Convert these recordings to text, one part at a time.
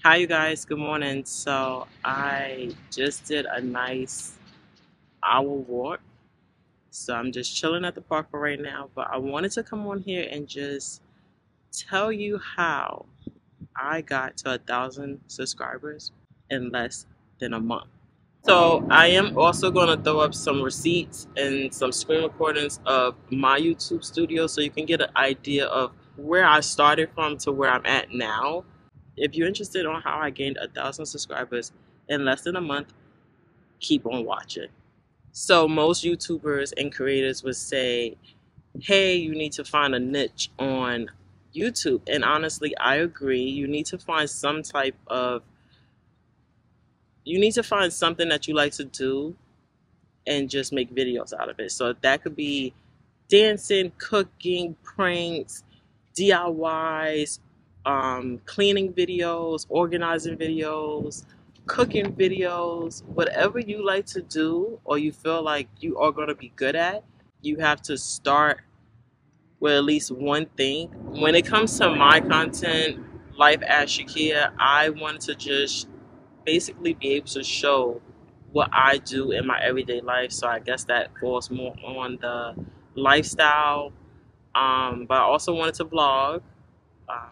Hi, you guys. Good morning. So I just did a nice hour walk. So I'm just chilling at the park for right now. But I wanted to come on here and just tell you how I got to 1,000 subscribers in less than a month. So I am also going to throw up some receipts and some screen recordings of my YouTube studio so you can get an idea of where I started from to where I'm at now. If you're interested on how I gained 1,000 subscribers in less than a month, keep on watching. So most YouTubers and creators would say, hey, you need to find a niche on YouTube. And honestly, I agree. You need to find something that you like to do and just make videos out of it. So that could be dancing, cooking, pranks, DIYs, cleaning videos, organizing videos, cooking videos, whatever you like to do or you feel like you are going to be good at, you have to start with at least one thing. When it comes to my content, Life as Shakia, I wanted to just basically be able to show what I do in my everyday life. So I guess that falls more on the lifestyle. But I also wanted to vlog. Um,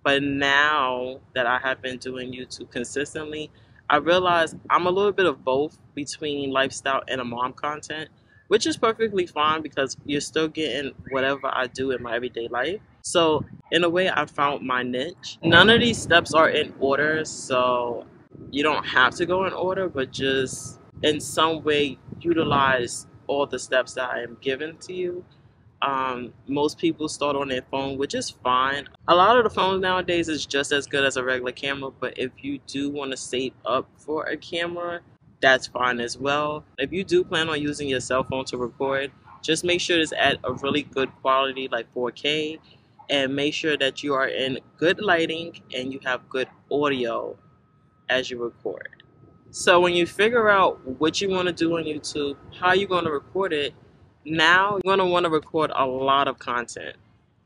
but now that I have been doing YouTube consistently, I realize I'm a little bit of both between lifestyle and a mom content, which is perfectly fine because you're still getting whatever I do in my everyday life. So in a way, I found my niche. None of these steps are in order, so you don't have to go in order, but just in some way utilize all the steps that I am given to you. Most people start on their phone, which is fine. A lot of the phones nowadays is just as good as a regular camera, but if you do want to save up for a camera, that's fine as well. If you do plan on using your cell phone to record, just make sure it's at a really good quality, like 4K, and make sure that you are in good lighting and you have good audio as you record. So when you figure out what you want to do on YouTube, how you're going to record it, now you're going to want to record a lot of content,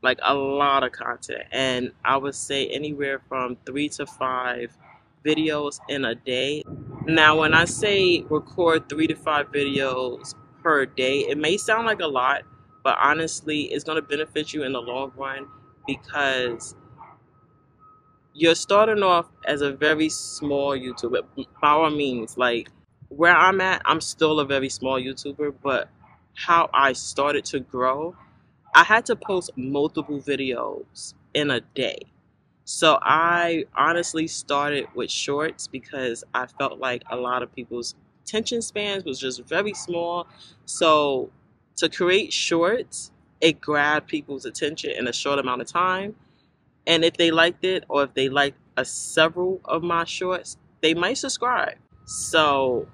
like a lot of content. And I would say anywhere from 3 to 5 videos in a day. Now, when I say record 3 to 5 videos per day, it may sound like a lot, but honestly, it's going to benefit you in the long run because you're starting off as a very small YouTuber. By all means, like where I'm at, I'm still a very small YouTuber, but how I started to grow, I had to post multiple videos in a day. So I honestly started with shorts because I felt like a lot of people's attention spans was just very small. So to create shorts, it grabbed people's attention in a short amount of time. And if they liked it or if they liked several of my shorts, they might subscribe. So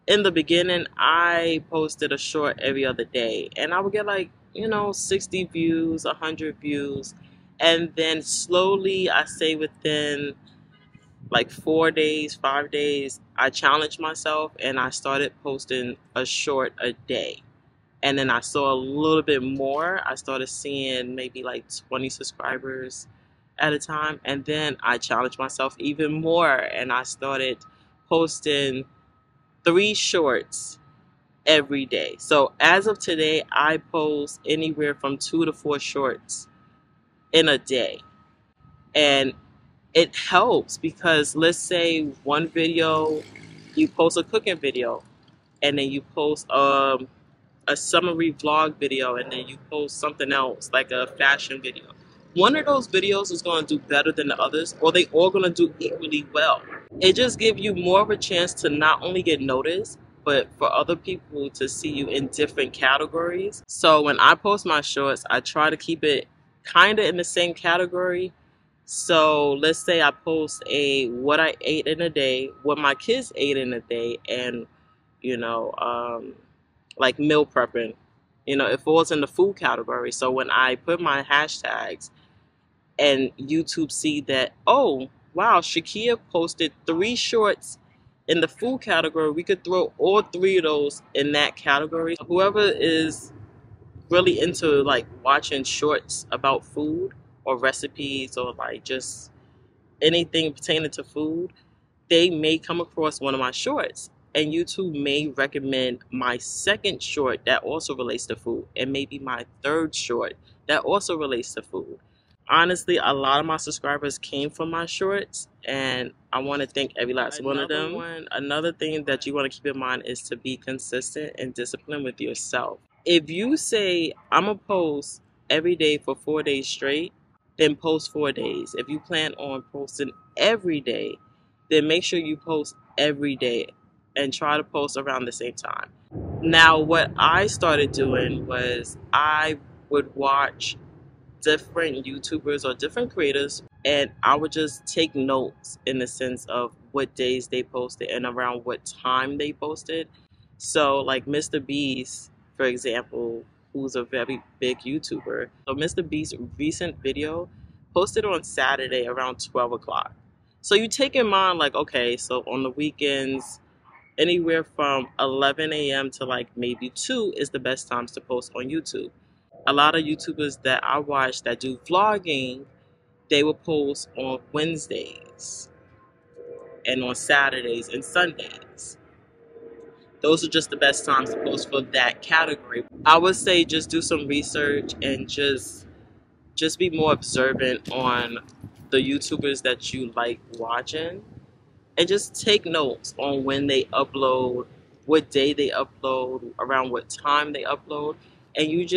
in the beginning, I posted a short every other day and I would get like, 60 views, 100 views. And then slowly, I say within like 4 days, 5 days, I challenged myself and I started posting a short a day. And then I saw a little bit more. I started seeing maybe like 20 subscribers at a time. And then I challenged myself even more and I started posting 3 shorts every day. So as of today, I post anywhere from 2 to 4 shorts in a day. And it helps because let's say one video, you post a cooking video and then you post a summary vlog video and then you post something else like a fashion video. One of those videos is going to do better than the others, or they all going to do equally well. It just gives you more of a chance to not only get noticed, but for other people to see you in different categories. So when I post my shorts, I try to keep it kind of in the same category. So let's say I post what I ate in a day, what my kids ate in a day, and you know, like meal prepping. It falls in the food category. So when I put my hashtags and YouTube see that, oh, wow, Shakia posted 3 shorts in the food category, we could throw all 3 of those in that category. Whoever is really into like watching shorts about food or recipes or like just anything pertaining to food, they may come across one of my shorts. And YouTube may recommend my second short that also relates to food, and maybe my third short that also relates to food. Honestly, a lot of my subscribers came from my shorts, and I want to thank every last one of them. Another thing that you want to keep in mind is to be consistent and disciplined with yourself. If you say, I'm going to post every day for 4 days straight, then post 4 days. If you plan on posting every day, then make sure you post every day and try to post around the same time. Now, what I started doing was I would watch different YouTubers or different creators, and I would just take notes in the sense of what days they posted and around what time they posted. So, like Mr. Beast, for example, who's a very big YouTuber. So, Mr. Beast's recent video posted on Saturday around 12 o'clock. So, you take in mind, like, okay, so on the weekends, anywhere from 11 a.m. to like maybe 2 is the best times to post on YouTube. A lot of YouTubers that I watch that do vlogging, they will post on Wednesdays and on Saturdays and Sundays. Those are just the best times to post for that category. I would say just do some research and just be more observant on the YouTubers that you like watching, and just take notes on when they upload, what day they upload, around what time they upload, and you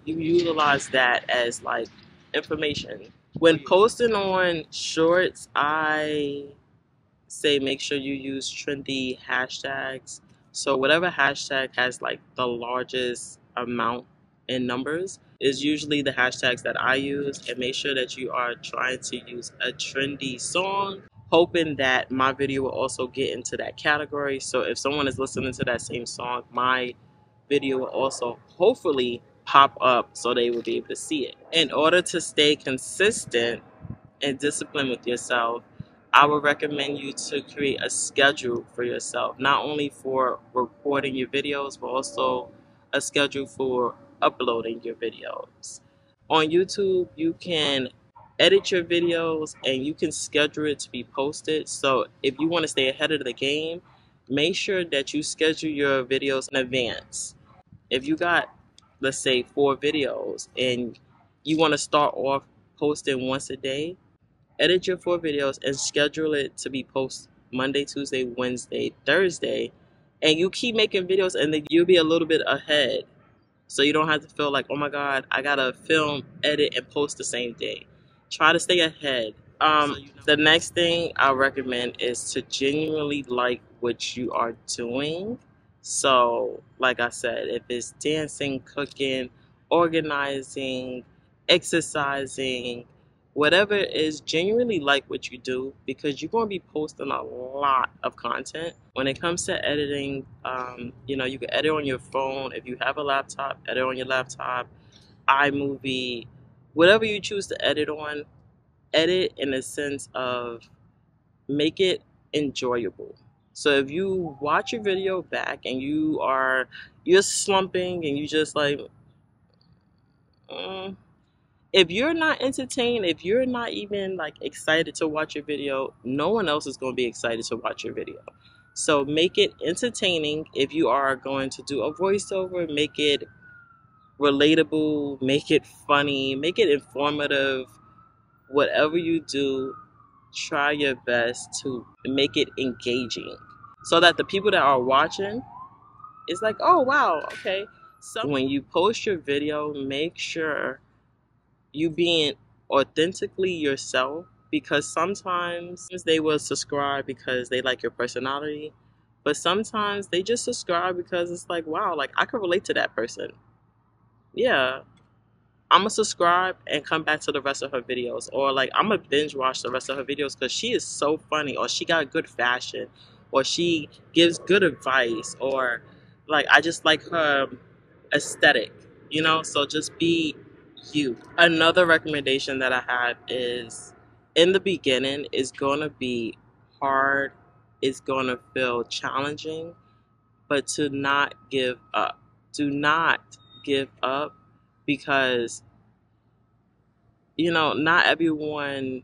utilize that as like information. When posting on shorts, I say make sure you use trendy hashtags. So whatever hashtag has like the largest amount in numbers is usually the hashtags that I use, and make sure that you are trying to use a trendy song, hoping that my video will also get into that category. So if someone is listening to that same song, my video will also hopefully pop up so they will be able to see it. In order to stay consistent and discipline with yourself, I would recommend you to create a schedule for yourself, not only for recording your videos, but also a schedule for uploading your videos. On YouTube, you can edit your videos and you can schedule it to be posted. So if you want to stay ahead of the game, make sure that you schedule your videos in advance. If you got, let's say, 4 videos and you want to start off posting once a day, edit your 4 videos and schedule it to be posted Monday, Tuesday, Wednesday, Thursday, and you keep making videos, and then you'll be a little bit ahead. So you don't have to feel like, oh my God, I gotta film, edit, and post the same day. Try to stay ahead. The next thing I recommend is to genuinely like what you are doing. So, like I said, if it's dancing, cooking, organizing, exercising, whatever it is, genuinely like what you do, because you're going to be posting a lot of content. When it comes to editing, you can edit on your phone. If you have a laptop, edit on your laptop, iMovie, whatever you choose to edit on, edit in a sense of make it enjoyable. So if you watch your video back and you're slumping and you just like, if you're not entertained, if you're not even like excited to watch your video, no one else is going to be excited to watch your video. So make it entertaining. If you are going to do a voiceover, make it relatable, make it funny, make it informative. Whatever you do, try your best to make it engaging so that the people that are watching is like, oh wow, okay. So when you post your video, make sure you being authentically yourself, because sometimes they will subscribe because they like your personality, but sometimes they just subscribe because it's like, wow, like I could relate to that person. Yeah, I'm gonna subscribe and come back to the rest of her videos, or like I'm gonna binge watch the rest of her videos because she is so funny, or she got good fashion, or she gives good advice, or like I just like her aesthetic, So just be you. Another recommendation that I have is, in the beginning, it's gonna be hard, it's gonna feel challenging, but to not give up. Do not give up, because not everyone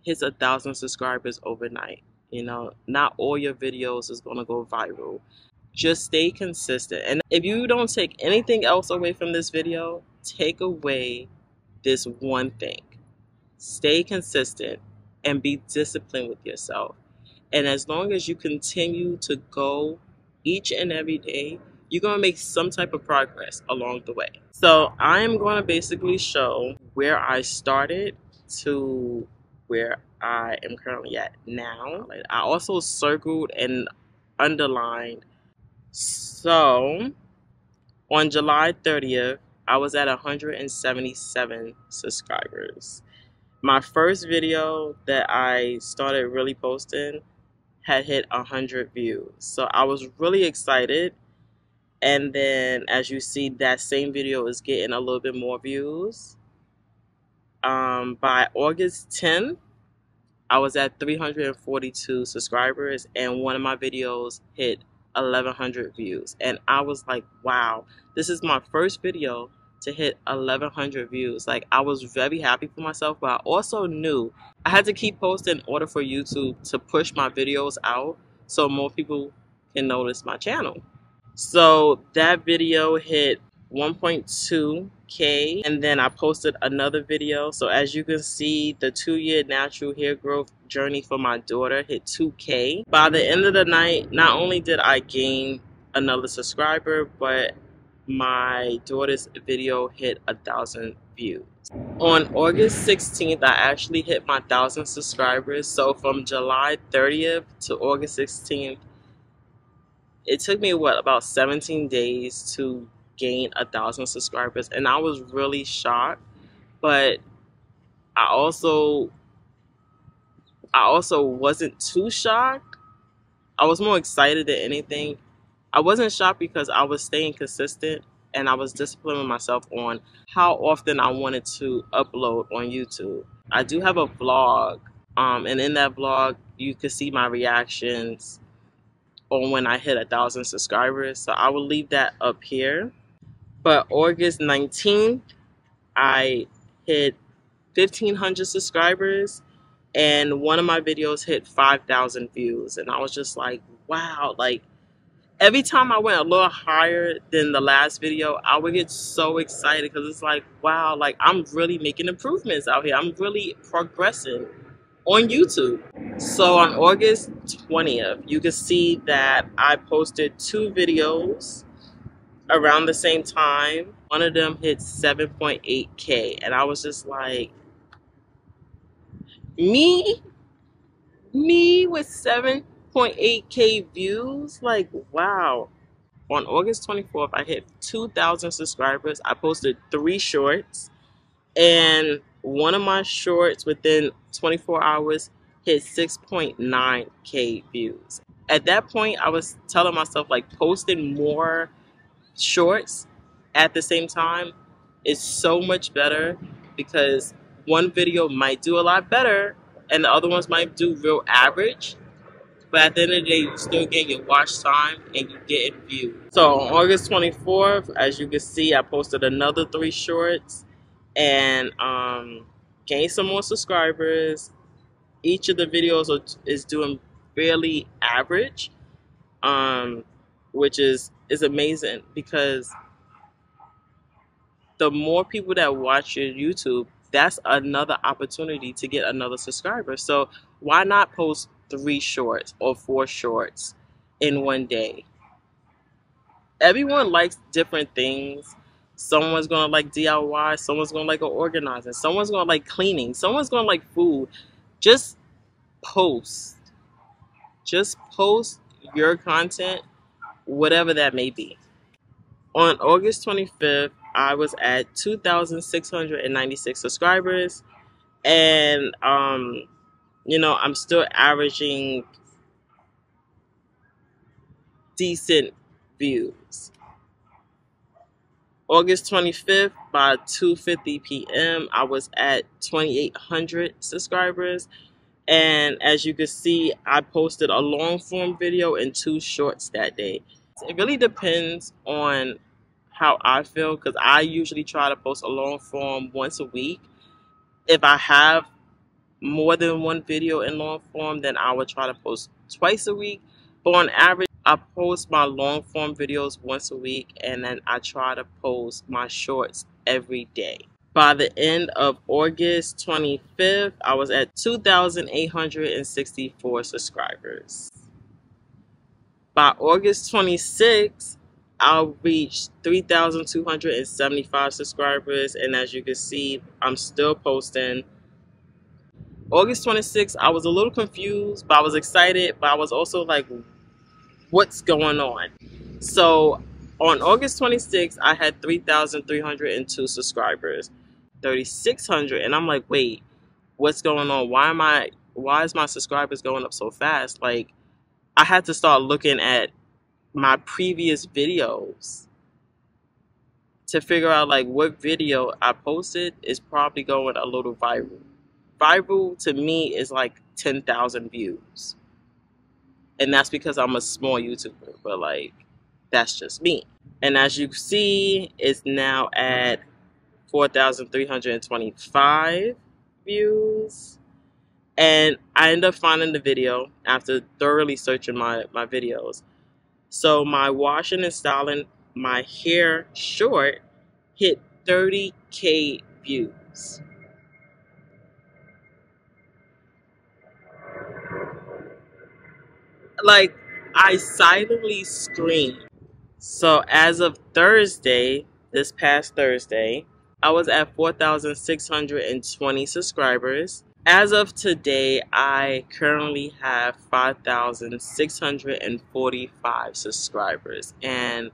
hits 1,000 subscribers overnight. You know, not all your videos is going to go viral. Just stay consistent. And if you don't take anything else away from this video, take away this one thing. Stay consistent and be disciplined with yourself. And as long as you continue to go each and every day, you're going to make some type of progress along the way. So I am going to basically show where I started to where I am currently at now. I also circled and underlined. So on July 30th, I was at 177 subscribers. My first video that I started really posting had hit 100 views. So I was really excited. And then as you see, that same video is getting a little bit more views. By August 10th, I was at 342 subscribers and one of my videos hit 1,100 views. And I was like, wow, this is my first video to hit 1,100 views. Like, I was very happy for myself, but I also knew I had to keep posting in order for YouTube to push my videos out so more people can notice my channel. So that video hit 1.2K, and then I posted another video. So as you can see, the 2-year natural hair growth journey for my daughter hit 2K. By the end of the night, not only did I gain another subscriber, but my daughter's video hit 1,000 views. On August 16th, I actually hit my 1,000 subscribers. So from July 30th to August 16th, it took me about 17 days to gain 1,000 subscribers, and I was really shocked. But I also wasn't too shocked. I was more excited than anything. I wasn't shocked because I was staying consistent and I was disciplining myself on how often I wanted to upload on YouTube. I do have a vlog, and in that vlog you could see my reactions on when I hit 1,000 subscribers. So I will leave that up here. But August 19th, I hit 1,500 subscribers and one of my videos hit 5,000 views. And I was just like, wow. Like, every time I went a little higher than the last video, I would get so excited because it's like, wow, like I'm really making improvements out here. I'm really progressing on YouTube. So on August 20th, you can see that I posted 2 videos around the same time. One of them hit 7.8K, and I was just like, me with 7.8K views? Like, wow. On August 24th, I hit 2,000 subscribers. I posted 3 shorts, and one of my shorts within 24 hours hit 6.9K views. At that point, I was telling myself, like, posting more shorts at the same time is so much better, because one video might do a lot better and the other ones might do real average, but at the end of the day, you still get your watch time and you get views. So on August 24th, as you can see, I posted another 3 shorts and gained some more subscribers. Each of the videos is doing fairly average, which is amazing, because the more people that watch your YouTube, that's another opportunity to get another subscriber. So why not post 3 shorts or 4 shorts in one day? Everyone likes different things. Someone's gonna like DIY, someone's gonna like organizing, someone's gonna like cleaning, someone's gonna like food. Just post. Just post your content, whatever that may be. On August 25th, I was at 2,696 subscribers, and you know, I'm still averaging decent views. August 25th, by 2:50 p.m., I was at 2,800 subscribers. And as you can see, I posted a long form video and 2 shorts that day. It really depends on how I feel, because I usually try to post a long form once a week. If I have more than one video in long form, then I would try to post twice a week. But on average, I post my long form videos once a week, and then I try to post my shorts every day. By the end of August 25th, I was at 2,864 subscribers. By August 26th, I'll reach 3,275 subscribers, and as you can see, I'm still posting. August 26th, I was a little confused, but I was excited, but I was also like, what's going on? So on August 26th, I had 3,302 subscribers, 3,600, and I'm like, wait, what's going on? Why is my subscribers going up so fast? Like, I had to start looking at my previous videos to figure out like what video I posted is probably going a little viral. Viral to me is like 10,000 views. And that's because I'm a small YouTuber, but like that's just me. And as you see, it's now at 4,325 views. And I ended up finding the video after thoroughly searching my videos. So my washing and styling my hair short hit 30K views. Like, I silently screamed. So as of Thursday, this past Thursday, I was at 4,620 subscribers. As of today, I currently have 5,645 subscribers. And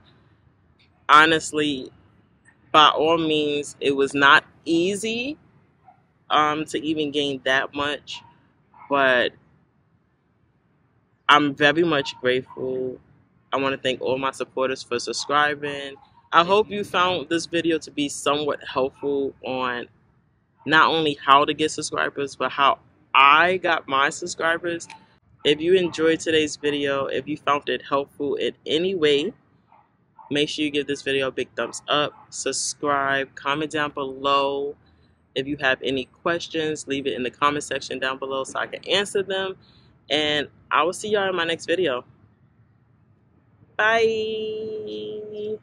honestly, by all means, it was not easy to even gain that much, but I'm very much grateful. I want to thank all my supporters for subscribing. I hope you found this video to be somewhat helpful on not only how to get subscribers, but how I got my subscribers. If you enjoyed today's video, if you found it helpful in any way, make sure you give this video a big thumbs up, subscribe, comment down below. If you have any questions, leave it in the comment section down below so I can answer them. And I will see y'all in my next video. Bye.